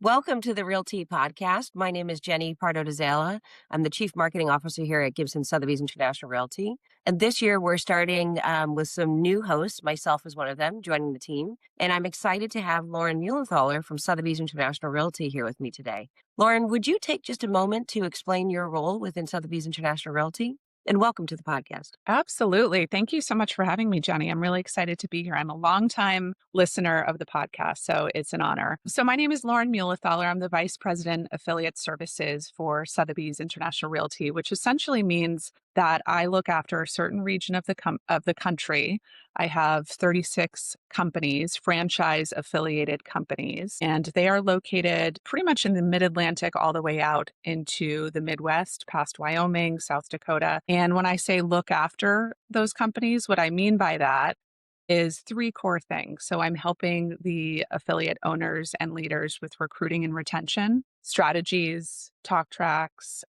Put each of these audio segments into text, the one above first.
Welcome to the Realty Podcast. My name is Jenny Pardo de Zala. I'm the Chief Marketing Officer here at Gibson Sotheby's International Realty. And this year we're starting with some new hosts, myself as one of them, joining the team. And I'm excited to have Lauren Muellenthaler from Sotheby's International Realty here with me today. Lauren, would you take just a moment to explain your role within Sotheby's International Realty? And welcome to the podcast. Absolutely. Thank you so much for having me, Jenny. I'm really excited to be here. I'm a longtime listener of the podcast, so it's an honor. So my name is Lauren Muellenthaler. I'm the Vice President Affiliate Services for Sotheby's International Realty, which essentially means that I look after a certain region of the country. I have 36 companies, franchise affiliated companies, and they are located pretty much in the mid-Atlantic all the way out into the Midwest, past Wyoming, South Dakota. And when I say look after those companies, what I mean by that is three core things. So I'm helping the affiliate owners and leaders with recruiting and retention, strategies, talk tracks,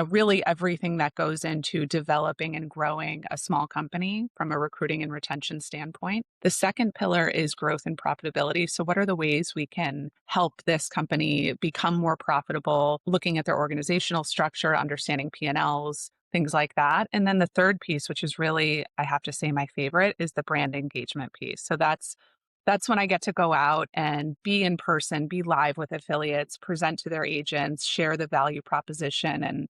really everything that goes into developing and growing a small company from a recruiting and retention standpoint. The second pillar is growth and profitability. So what are the ways we can help this company become more profitable, looking at their organizational structure, understanding P&Ls, things like that. And then the third piece, which is really, I have to say, my favorite, is the brand engagement piece. So that's when I get to go out and be in person, be live with affiliates, present to their agents, share the value proposition and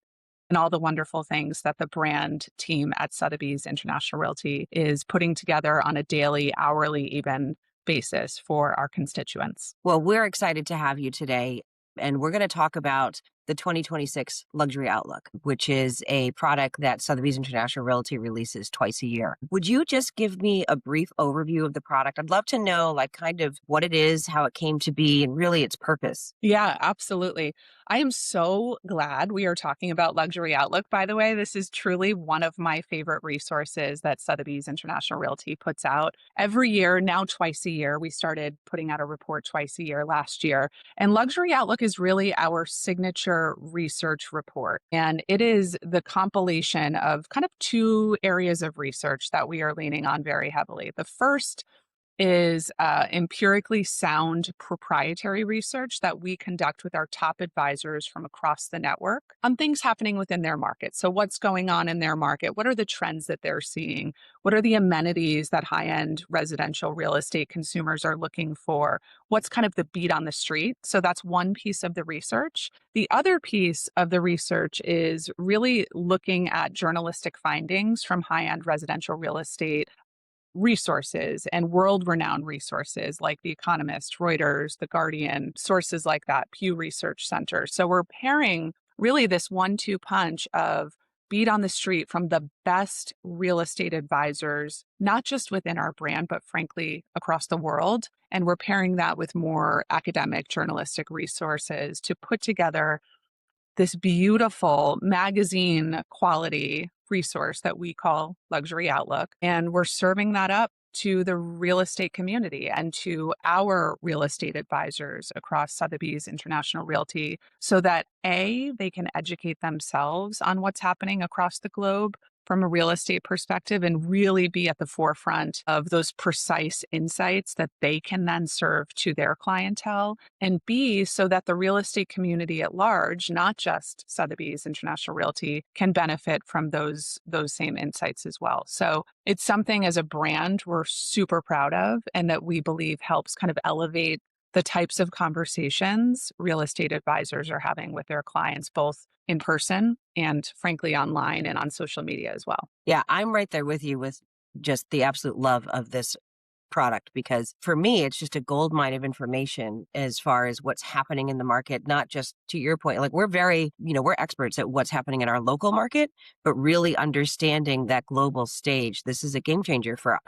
all the wonderful things that the brand team at Sotheby's International Realty is putting together on a daily, hourly, even basis for our constituents. Well, we're excited to have you today, and we're going to talk about the 2026 Luxury Outlook, which is a product that Sotheby's International Realty releases twice a year. Would you just give me a brief overview of the product? I'd love to know, kind of what it is, how it came to be, and really its purpose. Yeah, absolutely. I am so glad we are talking about Luxury Outlook. By the way, this is truly one of my favorite resources that Sotheby's International Realty puts out every year, now twice a year. We started putting out a report twice a year last year. And Luxury Outlook is really our signature research report. And it is the compilation of kind of two areas of research that we are leaning on very heavily. The first is empirically sound proprietary research that we conduct with our top advisors from across the network on things happening within their market. So what's going on in their market? What are the trends that they're seeing? What are the amenities that high-end residential real estate consumers are looking for? What's kind of the beat on the street? So that's one piece of the research. The other piece of the research is really looking at journalistic findings from high-end residential real estate resources and world-renowned resources like The Economist, Reuters, The Guardian, sources like that, Pew Research Center. So we're pairing really this 1-2 punch of beat on the street from the best real estate advisors, not just within our brand, but frankly, across the world. And we're pairing that with more academic journalistic resources to put together this beautiful magazine quality resource that we call Luxury Outlook. And we're serving that up to the real estate community and to our real estate advisors across Sotheby's International Realty so that A, they can educate themselves on what's happening across the globe from a real estate perspective and really be at the forefront of those precise insights that they can then serve to their clientele, and B, so that the real estate community at large, not just Sotheby's International Realty, can benefit from those same insights as well. So it's something as a brand we're super proud of and that we believe helps kind of elevate the types of conversations real estate advisors are having with their clients, both in person and frankly online and on social media as well. Yeah, I'm right there with you with just the absolute love of this product, because for me, it's just a gold mine of information as far as what's happening in the market, not just to your point, we're very, we're experts at what's happening in our local market, but really understanding that global stage. This is a game changer for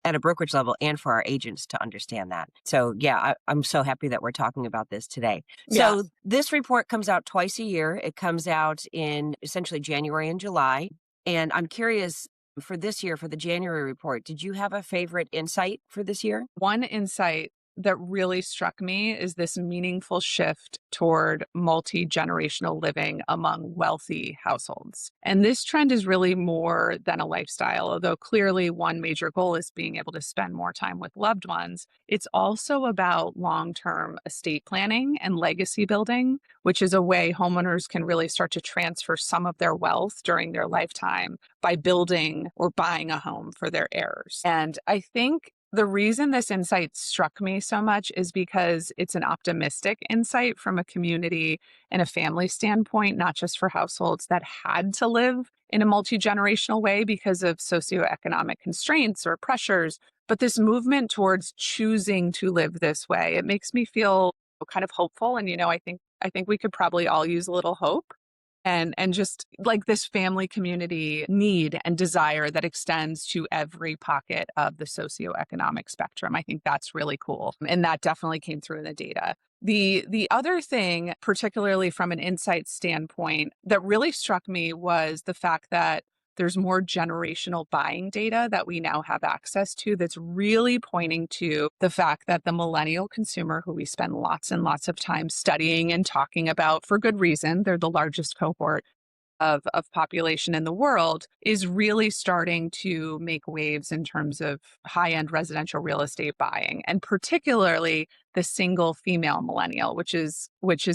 at a brokerage level and for our agents to understand that. So yeah, I'm so happy that we're talking about this today. Yeah. So this report comes out twice a year. It comes out in essentially January and July. And I'm curious, for this year, for the January report, did you have a favorite insight for this year? One insight that really struck me is this meaningful shift toward multi-generational living among wealthy households. And this trend is really more than a lifestyle, although clearly one major goal is being able to spend more time with loved ones. It's also about long-term estate planning and legacy building, which is a way homeowners can really start to transfer some of their wealth during their lifetime by building or buying a home for their heirs. And I think the reason this insight struck me so much is because it's an optimistic insight from a community and a family standpoint, not just for households that had to live in a multi generational way because of socioeconomic constraints or pressures, but this movement towards choosing to live this way. It makes me feel kind of hopeful. And, I think we could probably all use a little hope and just like this family community need and desire that extends to every pocket of the socioeconomic spectrum. I think that's really cool. And that definitely came through in the data. The other thing, particularly from an insight standpoint, that really struck me was the fact that there's more generational buying data that we now have access to that's really pointing to the fact that the millennial consumer, who we spend lots and lots of time studying and talking about for good reason, they're the largest cohort of population in the world, is really starting to make waves in terms of high-end residential real estate buying, and particularly the single female millennial, which is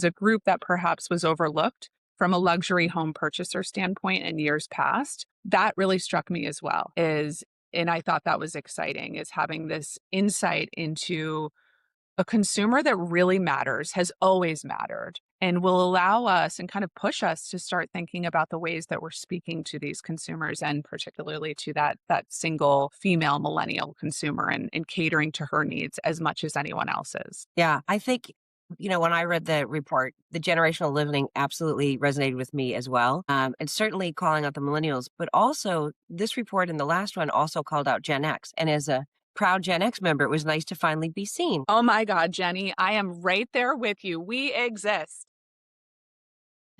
a group that perhaps was overlooked from a luxury home purchaser standpoint in years past. That really struck me as well, and I thought that was exciting, is having this insight into a consumer that really matters, has always mattered, and will allow us and kind of push us to start thinking about the ways that we're speaking to these consumers, and particularly to that single female millennial consumer, and catering to her needs as much as anyone else's. Yeah, I think, when I read the report, the generational living absolutely resonated with me as well. And certainly calling out the millennials, but also this report and the last one also called out Gen X. And as a proud Gen X member, it was nice to finally be seen. Oh my God, Jenny, I am right there with you. We exist.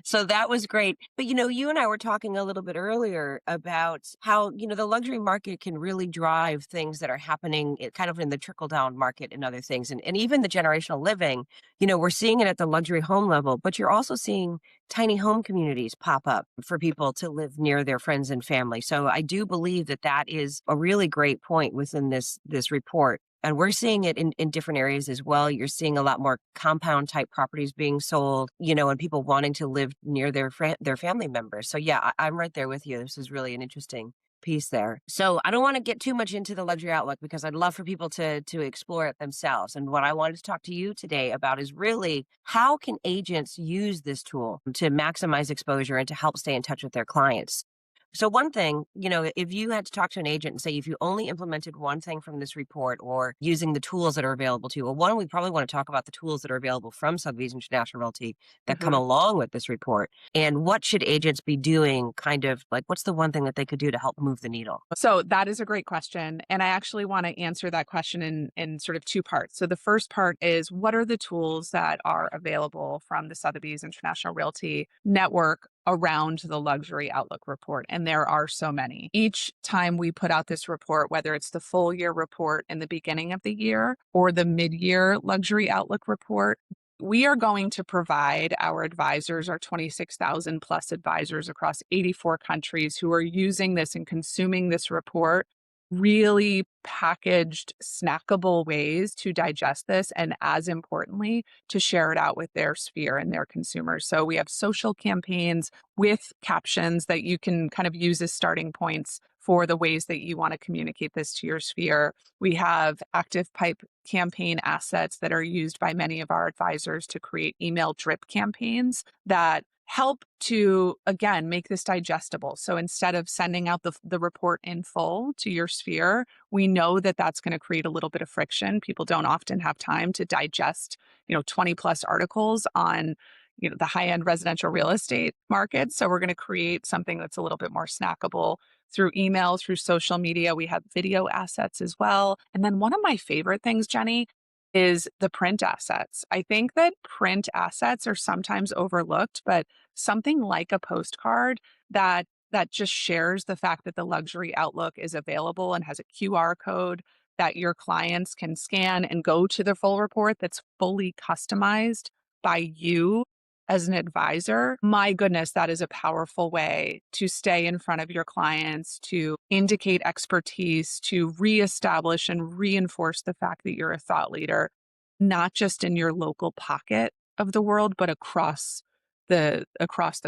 So that was great. But you and I were talking a little bit earlier about how, the luxury market can really drive things that are happening kind of in the trickle down market and other things. And even the generational living, we're seeing it at the luxury home level, but you're also seeing tiny home communities pop up for people to live near their friends and family. So I do believe that that is a really great point within this report. And we're seeing it in different areas as well. You're seeing a lot more compound type properties being sold, and people wanting to live near their family members. So yeah, I'm right there with you. This is really an interesting piece there. So I don't want to get too much into the luxury outlook because I'd love for people to explore it themselves. And what I wanted to talk to you today about is really how can agents use this tool to maximize exposure and to help stay in touch with their clients. So one thing, if you had to talk to an agent and say, if you only implemented one thing from this report or using the tools that are available to you, well, one, we probably want to talk about the tools that are available from Sotheby's International Realty that come Mhm. along with this report. And what should agents be doing, kind of like, what's the one thing that they could do to help move the needle? So that is a great question. And I actually want to answer that question in sort of two parts. So the first part is, what are the tools that are available from the Sotheby's International Realty network around the Luxury Outlook report? And there are so many. Each time we put out this report, whether it's the full year report in the beginning of the year or the mid-year Luxury Outlook report, we are going to provide our advisors, our 26,000 plus advisors across 84 countries who are using this and consuming this report, really packaged, snackable ways to digest this, and as importantly, to share it out with their sphere and their consumers. So we have social campaigns with captions that you can kind of use as starting points for the ways that you want to communicate this to your sphere. We have active pipe campaign assets that are used by many of our advisors to create email drip campaigns that help to, again, make this digestible. So instead of sending out the report in full to your sphere, we know that that's going to create a little bit of friction. People don't often have time to digest, 20 plus articles on, the high-end residential real estate market. So we're going to create something that's a little bit more snackable through email, through social media. We have video assets as well. And then one of my favorite things, Jenny, is the print assets. I think that print assets are sometimes overlooked, but something like a postcard that just shares the fact that the Luxury Outlook is available and has a QR code that your clients can scan and go to the full report that's fully customized by you as an advisor, my goodness, that is a powerful way to stay in front of your clients, to indicate expertise, to reestablish and reinforce the fact that you're a thought leader, not just in your local pocket of the world, but across the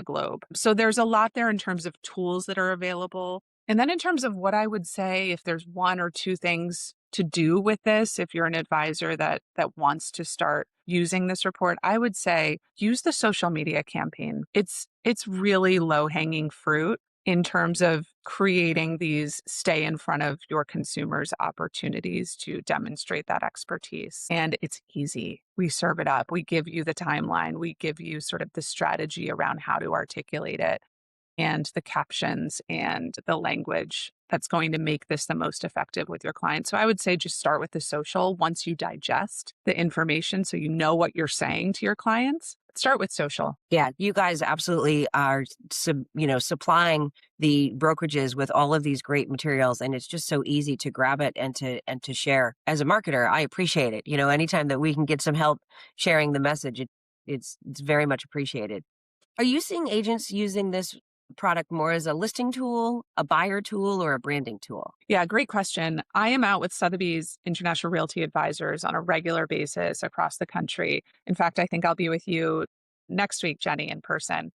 globe. So there's a lot there in terms of tools that are available. And then in terms of what I would say, if there's one or two things to do with this, if you're an advisor that wants to start using this report, I would say use the social media campaign. It's really low-hanging fruit in terms of creating these stay in front of your consumers opportunities to demonstrate that expertise. And it's easy. We serve it up. We give you the timeline. We give you sort of the strategy around how to articulate it and the captions and the language that's going to make this the most effective with your clients. So I would say just start with the social once you digest the information so you know what you're saying to your clients. Start with social. Yeah, you guys absolutely are, supplying the brokerages with all of these great materials, and it's just so easy to grab it and to share. As a marketer, I appreciate it. Anytime that we can get some help sharing the message, it's very much appreciated. Are you seeing agents using this product more as a listing tool, a buyer tool, or a branding tool? Yeah, great question. I am out with Sotheby's International Realty Advisors on a regular basis across the country. In fact, I think I'll be with you next week, Jenny, in person.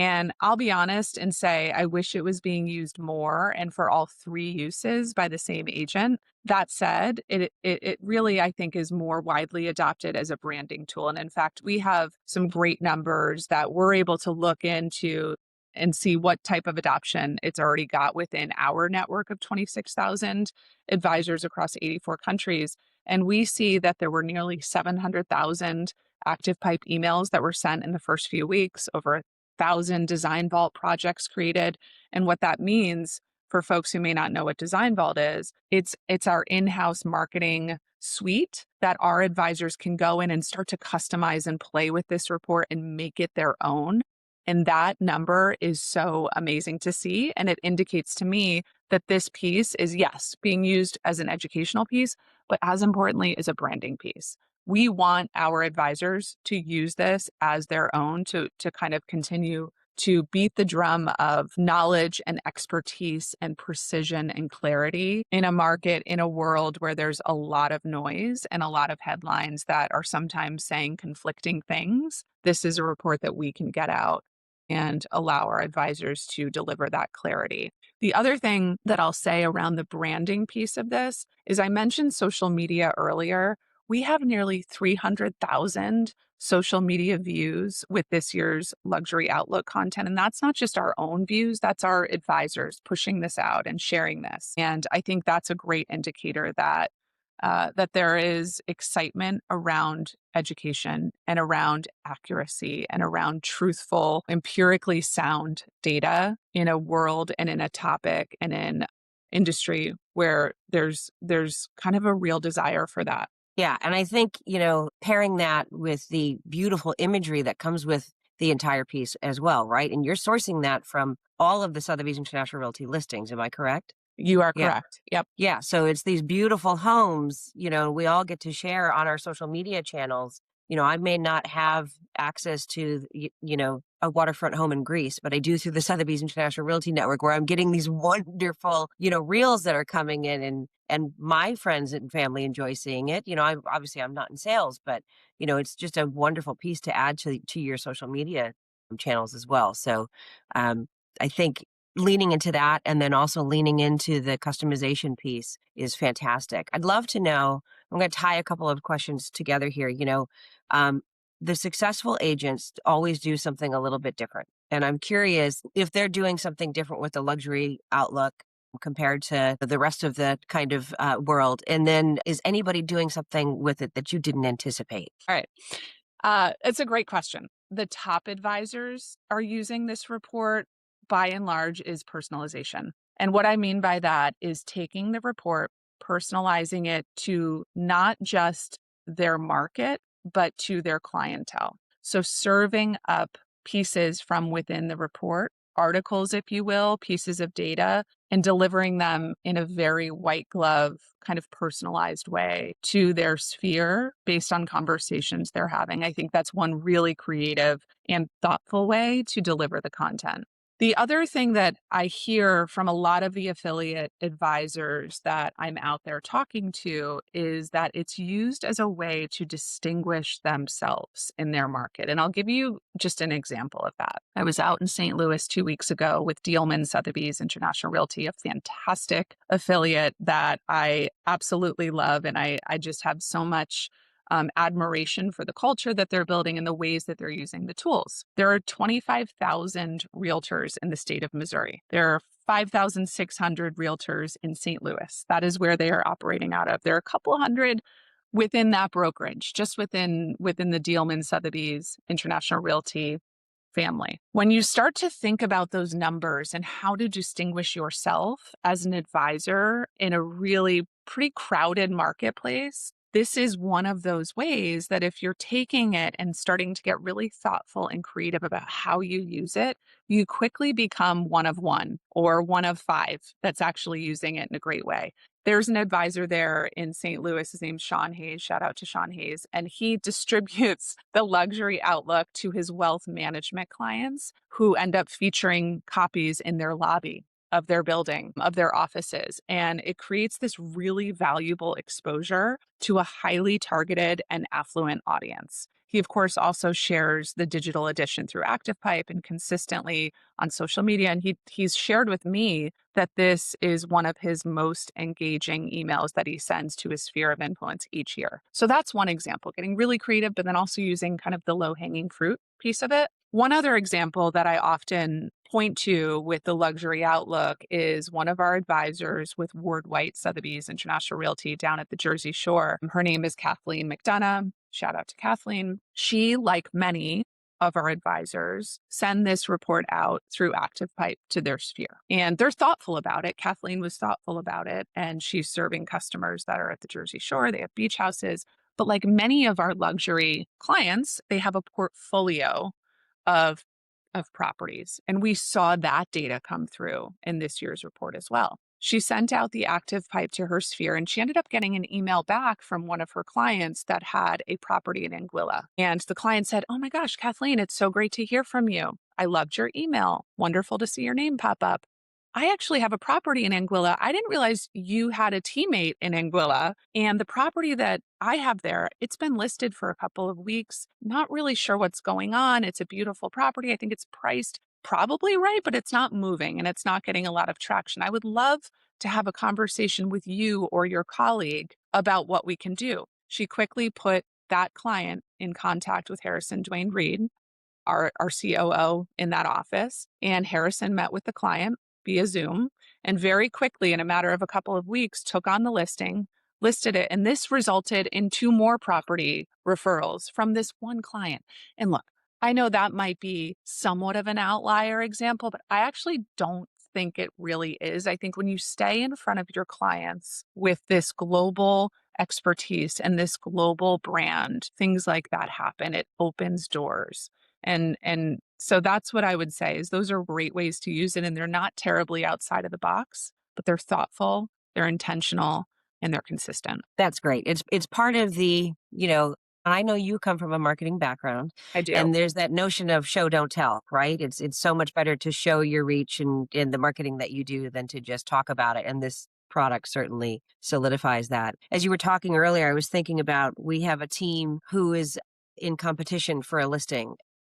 And I'll be honest and say, I wish it was being used more and for all three uses by the same agent. That said, it really, I think, is more widely adopted as a branding tool. And in fact, we have some great numbers that we're able to look into and see what type of adoption it's already got within our network of 26,000 advisors across 84 countries. And we see that there were nearly 700,000 active pipe emails that were sent in the first few weeks, over 1,000 Design Vault projects created. And what that means for folks who may not know what Design Vault is, it's our in-house marketing suite that our advisors can go in and start to customize and play with this report and make it their own. And that number is so amazing to see. And it indicates to me that this piece is, yes, being used as an educational piece, but as importantly, as a branding piece. We want our advisors to use this as their own to kind of continue to beat the drum of knowledge and expertise and precision and clarity in a market, in a world where there's a lot of noise and a lot of headlines that are sometimes saying conflicting things. This is a report that we can get out and allow our advisors to deliver that clarity. The other thing that I'll say around the branding piece of this is I mentioned social media earlier. We have nearly 300,000 social media views with this year's Luxury Outlook content. And that's not just our own views, that's our advisors pushing this out and sharing this. And I think that's a great indicator that that there is excitement around education and around accuracy and around truthful, empirically sound data in a world and in a topic and in industry where there's kind of a real desire for that. Yeah. And I think, pairing that with the beautiful imagery that comes with the entire piece as well, right? And you're sourcing that from all of the Sotheby's International Realty listings. Am I correct? You are Yeah. correct. Yep. Yeah. So it's these beautiful homes, we all get to share on our social media channels. I may not have access to, a waterfront home in Greece, but I do through the Sotheby's International Realty Network, where I'm getting these wonderful, reels that are coming in, and my friends and family enjoy seeing it. I'm not in sales, but, it's just a wonderful piece to add to your social media channels as well. So I think leaning into that and then also leaning into the customization piece is fantastic. I'd love to know, I'm going to tie a couple of questions together here. The successful agents always do something a little bit different. And I'm curious if they're doing something different with the luxury outlook compared to the rest of the kind of world. And then is anybody doing something with it that you didn't anticipate? All right. It's a great question. The top advisors are using this report by and large is personalization. And what I mean by that is taking the report, personalizing it to not just their market, but to their clientele. So serving up pieces from within the report, articles, if you will, pieces of data and delivering them in a very white glove, kind of personalized way to their sphere based on conversations they're having. I think that's one really creative and thoughtful way to deliver the content. The other thing that I hear from a lot of the affiliate advisors that I'm out there talking to is that it's used as a way to distinguish themselves in their market. And I'll give you just an example of that. I was out in St. Louis 2 weeks ago with Dealman Sotheby's International Realty, a fantastic affiliate that I absolutely love. And I just have so much admiration for the culture that they're building and the ways that they're using the tools. There are 25,000 realtors in the state of Missouri. There are 5,600 realtors in St. Louis. That is where they are operating out of. There are a couple hundred within that brokerage, just within the Dealman Sotheby's International Realty family. When you start to think about those numbers and how to distinguish yourself as an advisor in a really pretty crowded marketplace, this is one of those ways that if you're taking it and starting to get really thoughtful and creative about how you use it, you quickly become one of one or one of five that's actually using it in a great way. There's an advisor there in St. Louis. His name's Sean Hayes. Shout out to Sean Hayes. And he distributes the Luxury Outlook to his wealth management clients who end up featuring copies in their lobby of their building, of their offices. And it creates this really valuable exposure to a highly targeted and affluent audience. He, of course, also shares the digital edition through ActivePipe and consistently on social media. And he's shared with me that this is one of his most engaging emails that he sends to his sphere of influence each year. So that's one example, getting really creative, but then also using kind of the low-hanging fruit piece of it. One other example that I often point to with the Luxury Outlook is one of our advisors with Ward White Sotheby's International Realty down at the Jersey Shore. Her name is Kathleen McDonough. Shout out to Kathleen. She, like many of our advisors, send this report out through ActivePipe to their sphere. And they're thoughtful about it. Kathleen was thoughtful about it. And she's serving customers that are at the Jersey Shore. They have beach houses. But like many of our luxury clients, they have a portfolio of properties. And we saw that data come through in this year's report as well. She sent out the ActivePipe to her sphere, and she ended up getting an email back from one of her clients that had a property in Anguilla. And the client said, "Oh my gosh, Kathleen, it's so great to hear from you. I loved your email. Wonderful to see your name pop up. I actually have a property in Anguilla. I didn't realize you had a teammate in Anguilla. And the property that I have there, it's been listed for a couple of weeks. Not really sure what's going on. It's a beautiful property. I think it's priced probably right, but it's not moving and it's not getting a lot of traction. I would love to have a conversation with you or your colleague about what we can do." She quickly put that client in contact with Harrison Dwayne Reed, our COO in that office. And Harrison met with the client via Zoom and very quickly, in a matter of a couple of weeks, took on the listing, listed it. And this resulted in 2 more property referrals from this one client. And look, I know that might be somewhat of an outlier example, but I actually don't think it really is. I think when you stay in front of your clients with this global expertise and this global brand, things like that happen. It opens doors. And so that's what I would say is those are great ways to use it. And they're not terribly outside of the box, but they're thoughtful, they're intentional, and they're consistent. That's great. It's part of I know you come from a marketing background, I do. and there's that notion of show don't tell, right? It's so much better to show your reach and in the marketing that you do than to just talk about it. And this product certainly solidifies that. As you were talking earlier, I was thinking about we have a team who is in competition for a listing,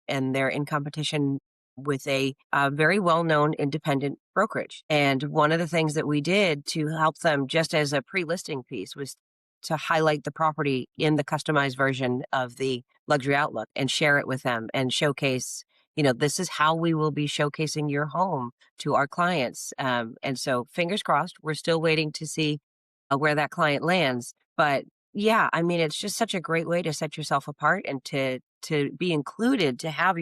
and they're in competition with a very well-known independent brokerage. And one of the things that we did to help them just as a pre-listing piece was to highlight the property in the customized version of the Luxury Outlook and share it with them and showcase, this is how we will be showcasing your home to our clients. And so fingers crossed, we're still waiting to see where that client lands. But yeah, I mean, it's just such a great way to set yourself apart and to be included, to have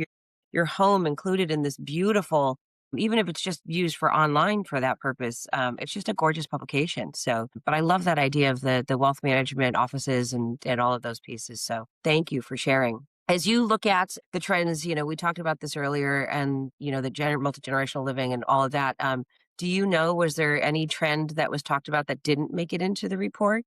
your home included in this beautiful, even if it's just used for online for that purpose, it's just a gorgeous publication. So, but I love that idea of the wealth management offices and all of those pieces. So thank you for sharing. As you look at the trends, we talked about this earlier and, the multi-generational living and all of that. Do you know, was there any trend that was talked about that didn't make it into the report?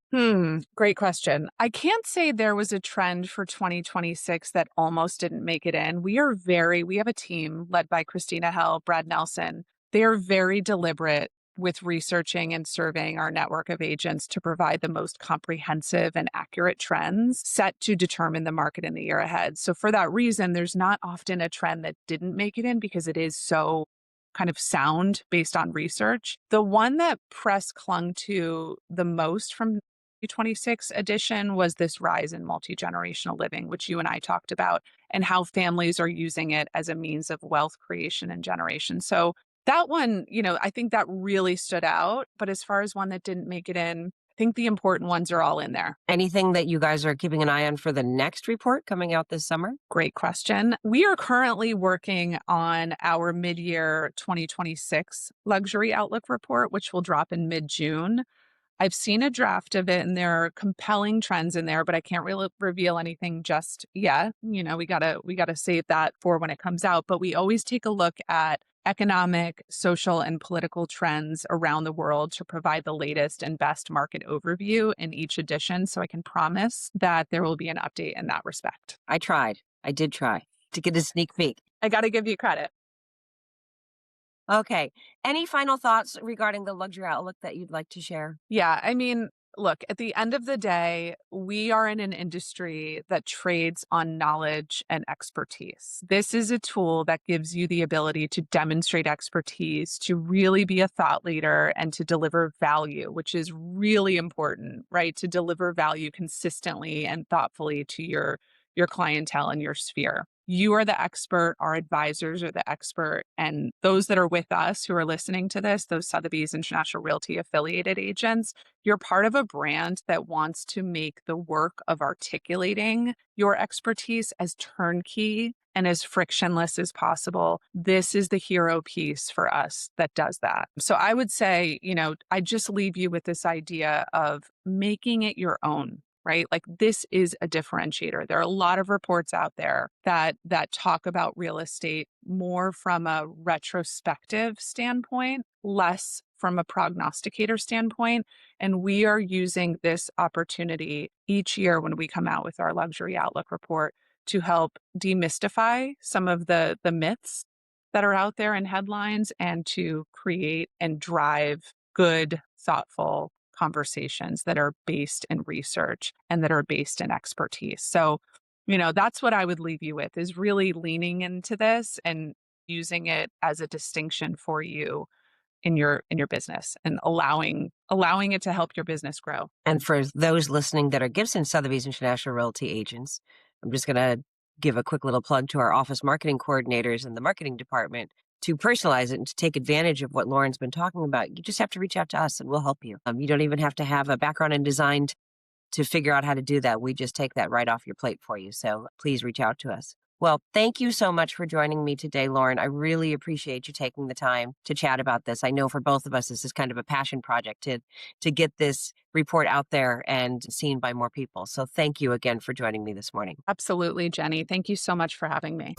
Great question. I can't say there was a trend for 2026 that almost didn't make it in. We have a team led by Christina Hell, Brad Nelson. They are very deliberate with researching and surveying our network of agents to provide the most comprehensive and accurate trends set to determine the market in the year ahead. So for that reason, there's not often a trend that didn't make it in because it is so kind of sound based on research. The one that press clung to the most from 26 edition was this rise in multi-generational living, which you and I talked about, and how families are using it as a means of wealth creation and generation. So that one, I think that really stood out. But as far as one that didn't make it in, I think the important ones are all in there. Anything that you guys are keeping an eye on for the next report coming out this summer? Great question. We are currently working on our mid-year 2026 luxury outlook report, which will drop in mid-June. I've seen a draft of it and there are compelling trends in there, but I can't really reveal anything just yet. We gotta save that for when it comes out. But we always take a look at economic, social, and political trends around the world to provide the latest and best market overview in each edition. So I can promise that there will be an update in that respect. I tried. I did try to get a sneak peek. I got to give you credit. Okay. Any final thoughts regarding the luxury outlook that you'd like to share? Yeah, I mean, look, at the end of the day, we are in an industry that trades on knowledge and expertise. This is a tool that gives you the ability to demonstrate expertise, to really be a thought leader, and to deliver value, which is really important, right? To deliver value consistently and thoughtfully to your clientele and your sphere. You are the expert, our advisors are the expert, and those that are with us who are listening to this, those Sotheby's International Realty affiliated agents, you're part of a brand that wants to make the work of articulating your expertise as turnkey and as frictionless as possible. This is the hero piece for us that does that. So I would say, I just leave you with this idea of making it your own. Right? Like this is a differentiator. There are a lot of reports out there that talk about real estate more from a retrospective standpoint, less from a prognosticator standpoint. And we are using this opportunity each year when we come out with our luxury outlook report to help demystify some of the myths that are out there in headlines and to create and drive good, thoughtful conversations that are based in research and that are based in expertise. So, that's what I would leave you with is really leaning into this and using it as a distinction for you in your business and allowing it to help your business grow. And for those listening that are Gibson Sotheby's International Realty agents, I'm just going to give a quick little plug to our office marketing coordinators in the marketing department. To personalize it and to take advantage of what Lauren's been talking about, you just have to reach out to us and we'll help you. You don't even have to have a background in design to figure out how to do that. We just take that right off your plate for you. So please reach out to us. Well, thank you so much for joining me today, Lauren. I really appreciate you taking the time to chat about this. I know for both of us, this is kind of a passion project to get this report out there and seen by more people. So thank you again for joining me this morning. Absolutely, Jenny. Thank you so much for having me.